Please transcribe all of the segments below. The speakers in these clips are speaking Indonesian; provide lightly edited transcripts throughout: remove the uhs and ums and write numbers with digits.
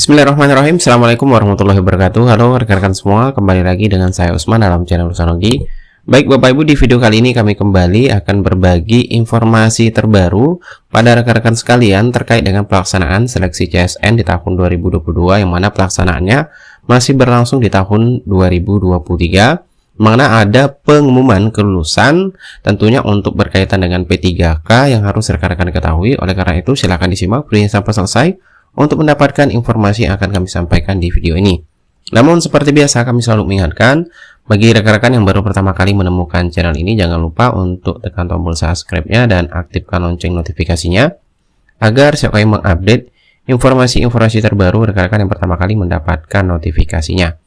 Bismillahirrahmanirrahim. Assalamualaikum warahmatullahi wabarakatuh. Halo rekan-rekan semua, kembali lagi dengan saya Usman dalam channel Usanogi. Baik Bapak Ibu, di video kali ini kami kembali akan berbagi informasi terbaru pada rekan-rekan sekalian terkait dengan pelaksanaan seleksi CSN di tahun 2022, yang mana pelaksanaannya masih berlangsung di tahun 2023, mana ada pengumuman kelulusan tentunya untuk berkaitan dengan P3K yang harus rekan-rekan ketahui. Oleh karena itu silakan disimak videonya sampai selesai untuk mendapatkan informasi yang akan kami sampaikan di video ini. Namun seperti biasa kami selalu mengingatkan, bagi rekan-rekan yang baru pertama kali menemukan channel ini, jangan lupa untuk tekan tombol subscribe-nya dan aktifkan lonceng notifikasinya agar setiap kali mengupdate informasi-informasi terbaru, rekan-rekan yang pertama kali mendapatkan notifikasinya.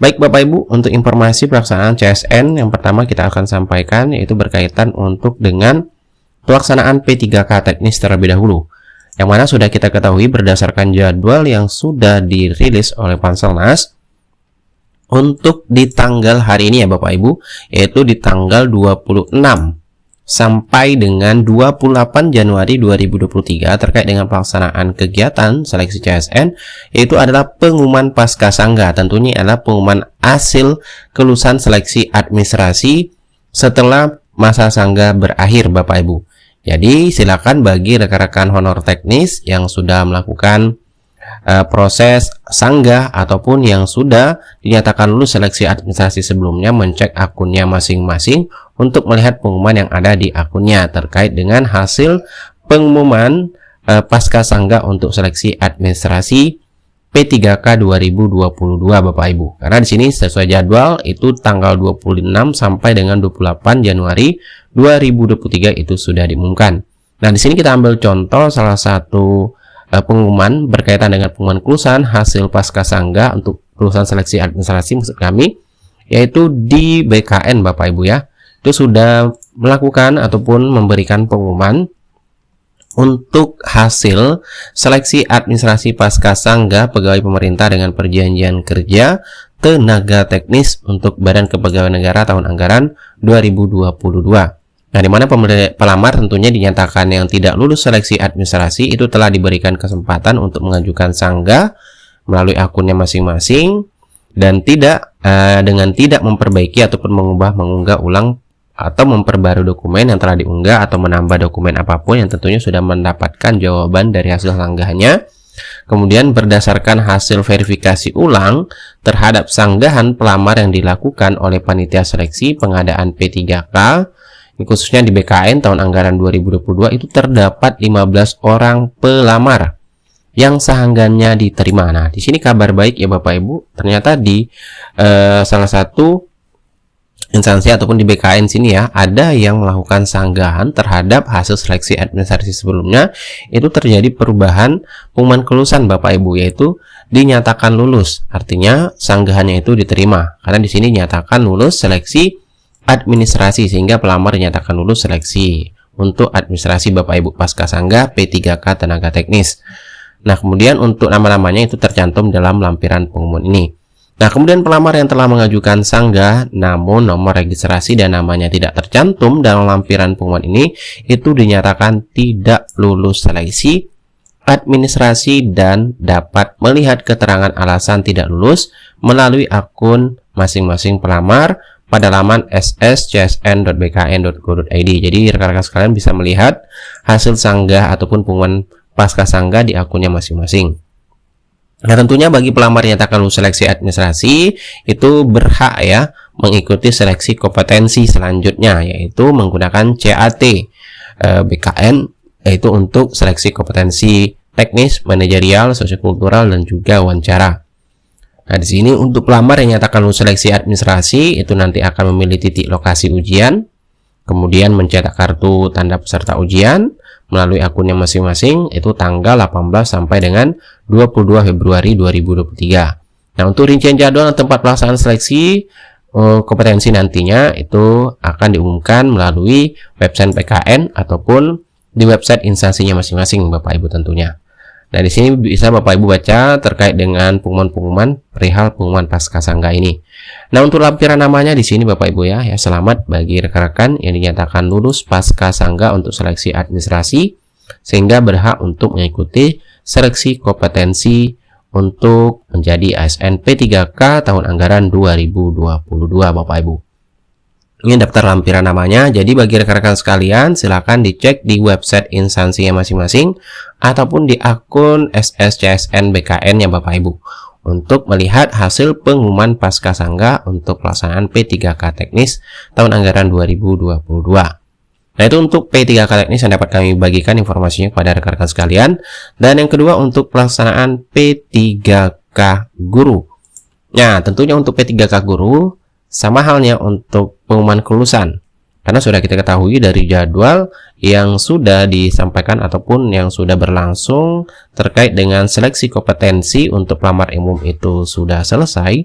Baik Bapak Ibu, untuk informasi pelaksanaan CSN yang pertama kita akan sampaikan yaitu berkaitan untuk dengan pelaksanaan P3K teknis terlebih dahulu, yang mana sudah kita ketahui berdasarkan jadwal yang sudah dirilis oleh Panselnas untuk di tanggal hari ini ya Bapak Ibu, yaitu di tanggal 26 sampai dengan 28 Januari 2023 terkait dengan pelaksanaan kegiatan seleksi CSN, yaitu adalah pengumuman pasca sangga. Tentunya adalah pengumuman hasil kelulusan seleksi administrasi setelah masa sangga berakhir Bapak Ibu. Jadi silakan bagi rekan-rekan honor teknis yang sudah melakukan proses sanggah ataupun yang sudah dinyatakan lulus seleksi administrasi sebelumnya, mencek akunnya masing-masing untuk melihat pengumuman yang ada di akunnya terkait dengan hasil pengumuman pasca sanggah untuk seleksi administrasi P3K 2022 Bapak Ibu. Karena di sini sesuai jadwal itu tanggal 26 sampai dengan 28 Januari 2023 itu sudah diumumkan. Nah, di sini kita ambil contoh salah satu pengumuman berkaitan dengan pengumuman kelulusan hasil pasca sanggah untuk kelulusan seleksi administrasi maksud kami, yaitu di BKN Bapak Ibu ya. Itu sudah melakukan ataupun memberikan pengumuman untuk hasil seleksi administrasi pasca sanggah pegawai pemerintah dengan perjanjian kerja tenaga teknis untuk Badan Kepegawaian Negara tahun anggaran 2022. Nah, di mana pelamar tentunya dinyatakan yang tidak lulus seleksi administrasi itu telah diberikan kesempatan untuk mengajukan sanggah melalui akunnya masing-masing dan dengan tidak memperbaiki ataupun mengunggah ulang atau memperbarui dokumen yang telah diunggah atau menambah dokumen apapun yang tentunya sudah mendapatkan jawaban dari hasil sanggahnya. Kemudian berdasarkan hasil verifikasi ulang terhadap sanggahan pelamar yang dilakukan oleh panitia seleksi pengadaan P3K, khususnya di BKN tahun anggaran 2022 itu terdapat 15 orang pelamar yang sanggahannya diterima. Nah, di sini kabar baik ya Bapak Ibu, ternyata di salah satu instansi ataupun di BKN sini ya, ada yang melakukan sanggahan terhadap hasil seleksi administrasi sebelumnya, itu terjadi perubahan pengumuman kelulusan Bapak Ibu, yaitu dinyatakan lulus. Artinya sanggahannya itu diterima karena di sini dinyatakan lulus seleksi administrasi, sehingga pelamar dinyatakan lulus seleksi untuk administrasi Bapak Ibu pasca sanggah P3K tenaga teknis. Nah, kemudian untuk nama-namanya itu tercantum dalam lampiran pengumuman ini. Nah, kemudian pelamar yang telah mengajukan sanggah namun nomor registrasi dan namanya tidak tercantum dalam lampiran pengumuman ini itu dinyatakan tidak lulus seleksi administrasi dan dapat melihat keterangan alasan tidak lulus melalui akun masing-masing pelamar pada laman sscsn.bkn.go.id. Jadi rekan-rekan sekalian bisa melihat hasil sanggah ataupun pengumuman pasca sanggah di akunnya masing-masing. Nah, tentunya bagi pelamar yang nyatakan lulus seleksi administrasi itu berhak ya mengikuti seleksi kompetensi selanjutnya, yaitu menggunakan CAT BKN, yaitu untuk seleksi kompetensi teknis, manajerial, sosiokultural dan juga wawancara. Nah, di sini untuk pelamar yang nyatakan lulus seleksi administrasi itu nanti akan memilih titik lokasi ujian, kemudian mencetak kartu tanda peserta ujian melalui akunnya masing-masing itu tanggal 18 sampai dengan 22 Februari 2023. Nah, untuk rincian jadwal dan tempat pelaksanaan seleksi kompetensi nantinya itu akan diumumkan melalui website PKN ataupun di website instansinya masing-masing Bapak Ibu tentunya. Nah, di sini bisa Bapak Ibu baca terkait dengan pengumuman perihal pengumuman pasca sanggah ini. Nah, untuk lampiran namanya di sini Bapak Ibu ya, selamat bagi rekan-rekan yang dinyatakan lulus pasca sanggah untuk seleksi administrasi sehingga berhak untuk mengikuti seleksi kompetensi untuk menjadi ASN P3K tahun anggaran 2022 Bapak Ibu. Ini daftar lampiran namanya. Jadi bagi rekan-rekan sekalian silakan dicek di website instansinya masing-masing ataupun di akun SSCSN BKN ya Bapak Ibu untuk melihat hasil pengumuman Paskasangga untuk pelaksanaan P3K teknis tahun anggaran 2022. Nah, itu untuk P3K teknis yang dapat kami bagikan informasinya kepada rekan-rekan sekalian. Dan yang kedua untuk pelaksanaan P3K guru. Nah, tentunya untuk P3K guru sama halnya untuk pengumuman kelulusan. Karena sudah kita ketahui dari jadwal yang sudah disampaikan ataupun yang sudah berlangsung terkait dengan seleksi kompetensi untuk pelamar umum itu sudah selesai.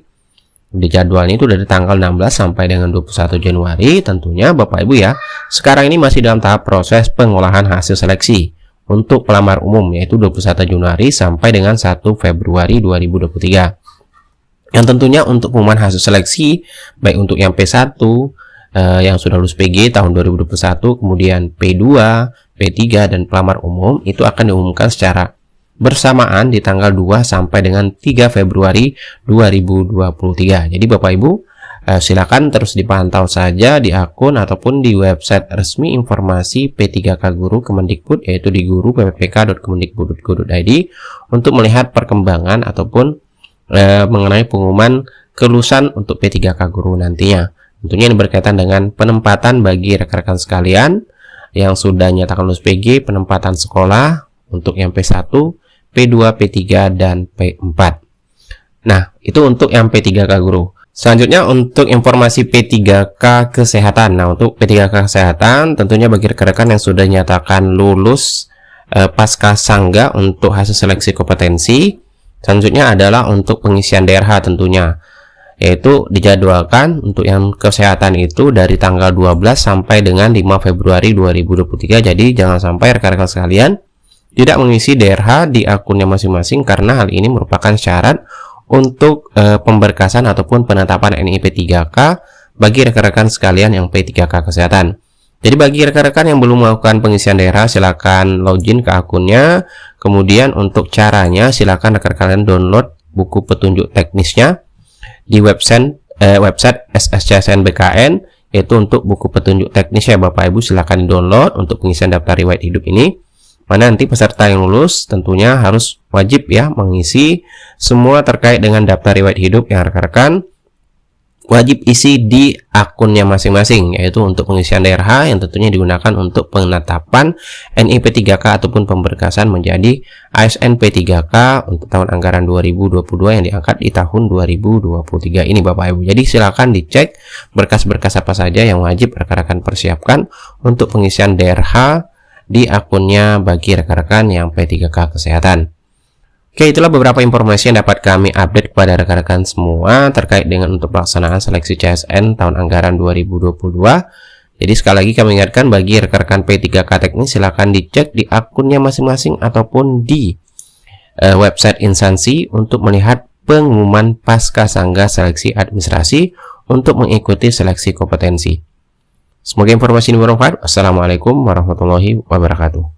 Di jadwalnya itu dari tanggal 16 sampai dengan 21 Januari. Tentunya Bapak Ibu ya, sekarang ini masih dalam tahap proses pengolahan hasil seleksi untuk pelamar umum, yaitu 21 Januari sampai dengan 1 Februari 2023. Yang tentunya untuk pengumuman hasil seleksi baik untuk yang P1 yang sudah lulus PG tahun 2021, kemudian P2, P3 dan pelamar umum itu akan diumumkan secara bersamaan di tanggal 2 sampai dengan 3 Februari 2023. Jadi Bapak Ibu silakan terus dipantau saja di akun ataupun di website resmi informasi P3K Guru Kemendikbud, yaitu di guru.ppk.kemendikbud.go.id untuk melihat perkembangan ataupun mengenai pengumuman kelulusan untuk P3K Guru nantinya. Tentunya ini berkaitan dengan penempatan bagi rekan-rekan sekalian yang sudah nyatakan lulus PG, penempatan sekolah untuk yang P1, P2, P3 dan P4. Nah, itu untuk yang P3K Guru. Selanjutnya untuk informasi P3K Kesehatan. Nah, untuk P3K Kesehatan tentunya bagi rekan-rekan yang sudah nyatakan lulus Paskasangga untuk hasil seleksi kompetensi. Selanjutnya adalah untuk pengisian DRH tentunya, yaitu dijadwalkan untuk yang kesehatan itu dari tanggal 12 sampai dengan 5 Februari 2023. Jadi jangan sampai rekan-rekan sekalian tidak mengisi DRH di akunnya masing-masing karena hal ini merupakan syarat untuk pemberkasan ataupun penetapan NIP 3K bagi rekan-rekan sekalian yang P3K Kesehatan. Jadi bagi rekan-rekan yang belum melakukan pengisian daerah, silakan login ke akunnya. Kemudian untuk caranya, silakan rekan-rekan download buku petunjuk teknisnya di website SSCSN BKN, yaitu untuk buku petunjuk teknis ya Bapak Ibu. Silakan download untuk pengisian daftar riwayat hidup ini. Mana nanti peserta yang lulus tentunya harus wajib ya mengisi semua terkait dengan daftar riwayat hidup yang rekan-rekan wajib isi di akunnya masing-masing, yaitu untuk pengisian daerah yang tentunya digunakan untuk penetapan NIP 3K ataupun pemberkasan menjadi ASN P3K untuk tahun anggaran 2022 yang diangkat di tahun 2023 ini Bapak Ibu. Jadi silakan dicek berkas-berkas apa saja yang wajib rekan-rekan persiapkan untuk pengisian daerah di akunnya bagi rekan-rekan yang P3K Kesehatan. Oke, itulah beberapa informasi yang dapat kami update kepada rekan-rekan semua terkait dengan untuk pelaksanaan seleksi CSN tahun anggaran 2022. Jadi sekali lagi kami ingatkan bagi rekan-rekan P3K teknis silakan dicek di akunnya masing-masing ataupun di website instansi untuk melihat pengumuman Paskasangga seleksi administrasi untuk mengikuti seleksi kompetensi. Semoga informasi ini bermanfaat. Assalamualaikum warahmatullahi wabarakatuh.